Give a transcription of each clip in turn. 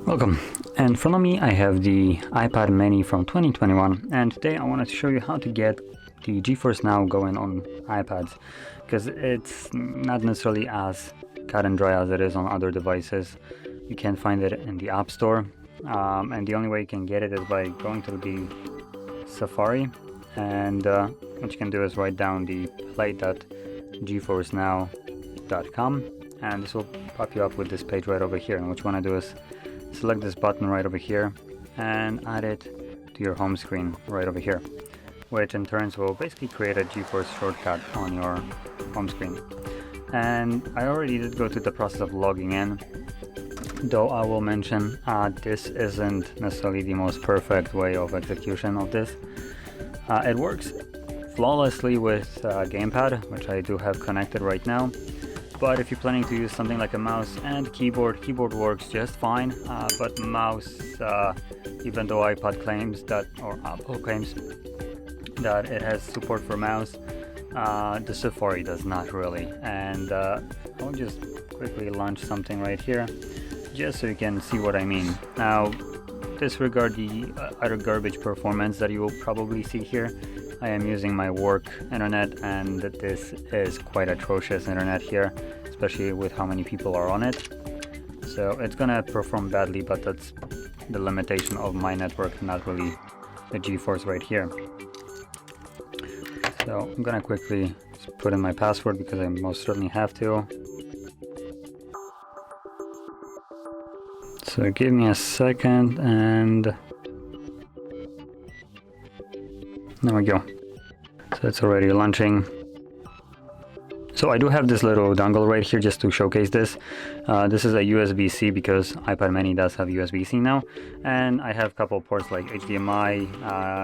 Welcome. In front of me I have the iPad mini from 2021, and today I wanted to show you how to get the GeForce Now going on iPads, because it's not necessarily as cut and dry as it is on other devices. You can't find it in the App Store, and the only way you can get it is by going to the Safari, and what you can do is write down the play.geforcenow.com, and this will pop you up with this page right over here. And what you want to do is select this button right over here and add it to your home screen right over here, which in turn will basically create a GeForce shortcut on your home screen. And I already did go through the process of logging in, though I will mention this isn't necessarily the most perfect way of execution of this. It works flawlessly with Gamepad, which I do have connected right now. But if you're planning to use something like a mouse and keyboard works just fine. But mouse, even though iPad claims that, or Apple claims that it has support for mouse, the Safari does not really. And I'll just quickly launch something right here, just so you can see what I mean. Now, disregard the utter garbage performance that you will probably see here. I am using my work internet, and this is quite atrocious internet here, especially with how many people are on it. So it's gonna perform badly, but that's the limitation of my network, not really the GeForce right here. So I'm gonna quickly put in my password because I most certainly have to. So give me a second, and there we go. So it's already launching. So I do have this little dongle right here just to showcase this. This is a USB-C because iPad mini does have USB-C now. And I have a couple ports like HDMI,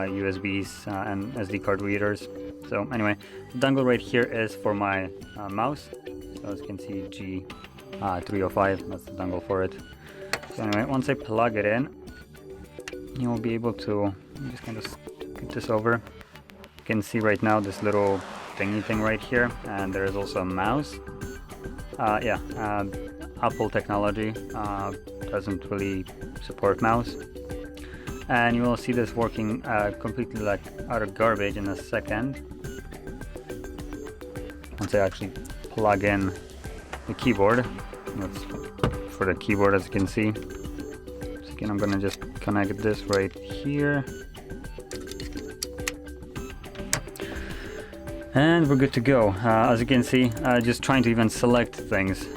USBs, and SD card readers. So anyway, the dongle right here is for my mouse. So as you can see, G305, that's the dongle for it. So anyway, once I plug it in, you will be able to just kind of scoot this over. You can see right now this little thingy thing right here, and there is also a mouse. Apple technology doesn't really support mouse, and you will see this working completely like utter garbage in a second once I actually plug in the keyboard. That's for the keyboard, as you can see. So again, I'm gonna just connect this right here, and we're good to go. As you can see, just trying to even select things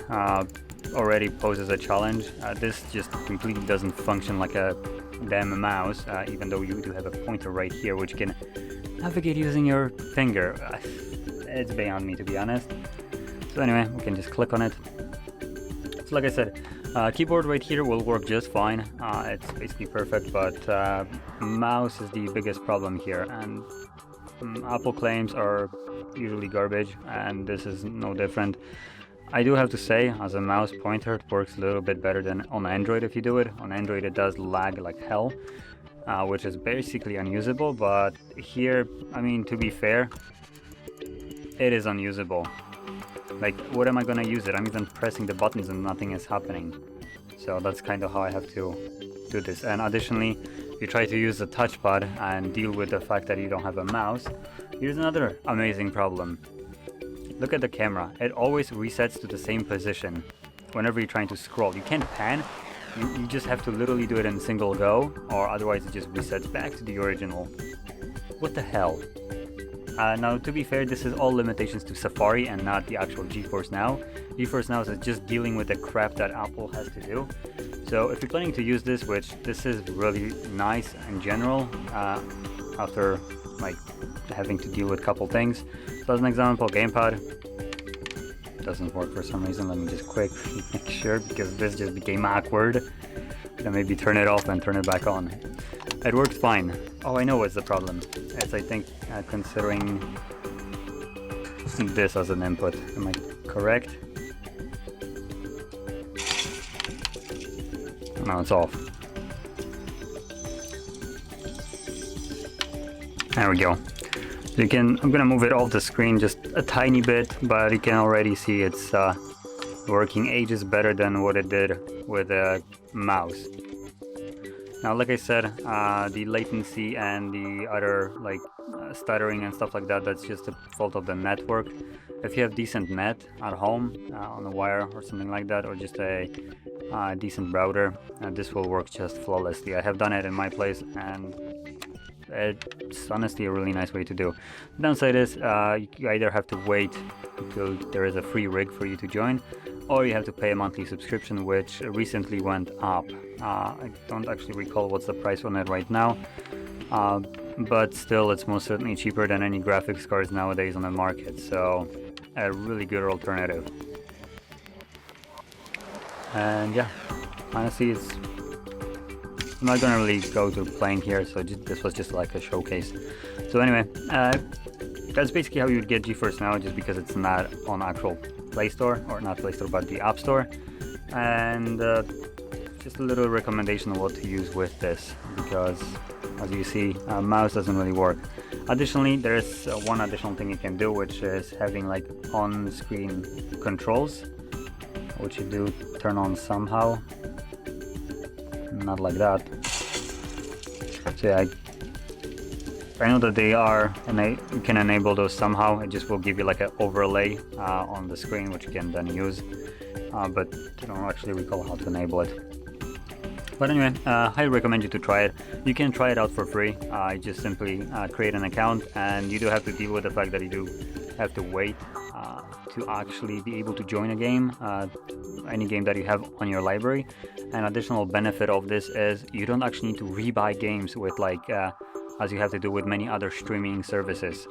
already poses a challenge. This just completely doesn't function like a damn mouse, even though you do have a pointer right here which you can navigate using your finger. It's beyond me, to be honest. So anyway, we can just click on it. So like I said, keyboard right here will work just fine. It's basically perfect, but mouse is the biggest problem here, and Apple claims are usually garbage, and this is no different. I do have to say, as a mouse pointer, it works a little bit better than on Android if you do it. On Android it does lag like hell, which is basically unusable, but here, I mean, to be fair, it is unusable. Like, what am I gonna use it? I'm even pressing the buttons and nothing is happening. So that's kind of how I have to do this. And additionally, if you try to use the touchpad and deal with the fact that you don't have a mouse, here's another amazing problem. Look at the camera. It always resets to the same position whenever you're trying to scroll. You can't pan. You just have to literally do it in a single go, or otherwise it just resets back to the original. What the hell? Now, to be fair, this is all limitations to Safari and not the actual GeForce Now. GeForce Now is just dealing with the crap that Apple has to do. So if you're planning to use this, which this is really nice in general, after like having to deal with a couple things. So as an example, Gamepad doesn't work for some reason. Let me just quickly make sure, because this just became awkward. Then maybe turn it off and turn it back on. It worked fine. Oh, I know what's the problem. It's, I think, considering this as an input. Am I correct? No, it's off. There we go. So you can, I'm gonna move it off the screen just a tiny bit, but you can already see it's working ages better than what it did with a mouse. Now, like I said, the latency and the other like stuttering and stuff like that, that's just a fault of the network. If you have decent net at home on a wire or something like that, or just a decent router, this will work just flawlessly. I have done it in my place, and it's honestly a really nice way to do. The downside is you either have to wait until there is a free rig for you to join, or you have to pay a monthly subscription, which recently went up. I don't actually recall what's the price on it right now, but still it's most certainly cheaper than any graphics cards nowadays on the market, so a really good alternative. And yeah, honestly, I'm not gonna really go to playing here, so this was just like a showcase. So anyway, that's basically how you would get GeForce Now, just because it's not on actual Play Store, or not Play Store, but the App Store. And just a little recommendation of what to use with this, because as you see, mouse doesn't really work. Additionally, there's one additional thing you can do, which is having like on-screen controls, which you do turn on somehow. Not like that. So yeah, I know that they are, and you can enable those somehow. It just will give you like an overlay on the screen, which you can then use, but I don't actually recall how to enable it. But anyway, highly recommend you to try it. You can try it out for free. You just simply create an account, and you do have to deal with the fact that you do have to wait to actually be able to join a game, any game that you have on your library. An additional benefit of this is you don't actually need to rebuy games with like as you have to do with many other streaming services.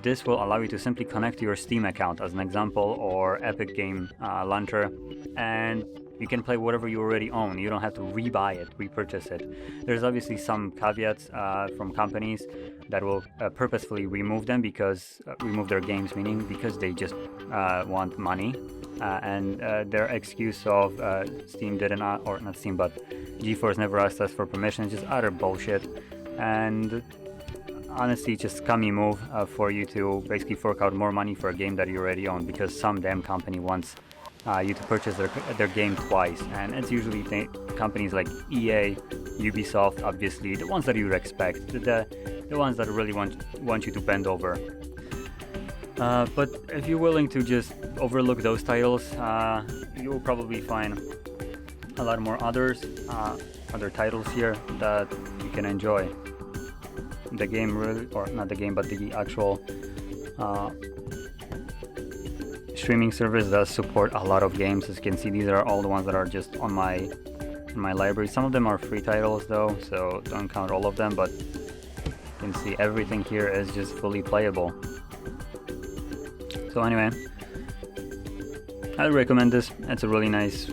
This will allow you to simply connect to your Steam account as an example, or Epic Game Launcher, and you can play whatever you already own. You don't have to rebuy it, repurchase it. There's obviously some caveats from companies that will purposefully remove them, because remove their games, meaning because they just want money, and their excuse of Steam didn't, or not Steam, but GeForce never asked us for permission, is just utter bullshit. And honestly, it's just a scummy move for you to basically fork out more money for a game that you already own, because some damn company wants you to purchase their game twice, and it's usually companies like EA, Ubisoft, obviously the ones that you would expect, the ones that really want you to bend over. But if you're willing to just overlook those titles, you will probably find a lot more other titles here that you can enjoy. The game really, or not the game, but the actual streaming service does support a lot of games. As you can see, these are all the ones that are just on my library. Some of them are free titles though, so don't count all of them, but you can see everything here is just fully playable. So anyway, I recommend this. It's a really nice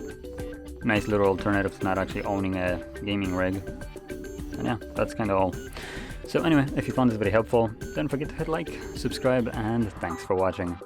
little alternative to not actually owning a gaming rig. And yeah, that's kind of all. So anyway, if you found this video helpful, don't forget to hit like, subscribe, and thanks for watching.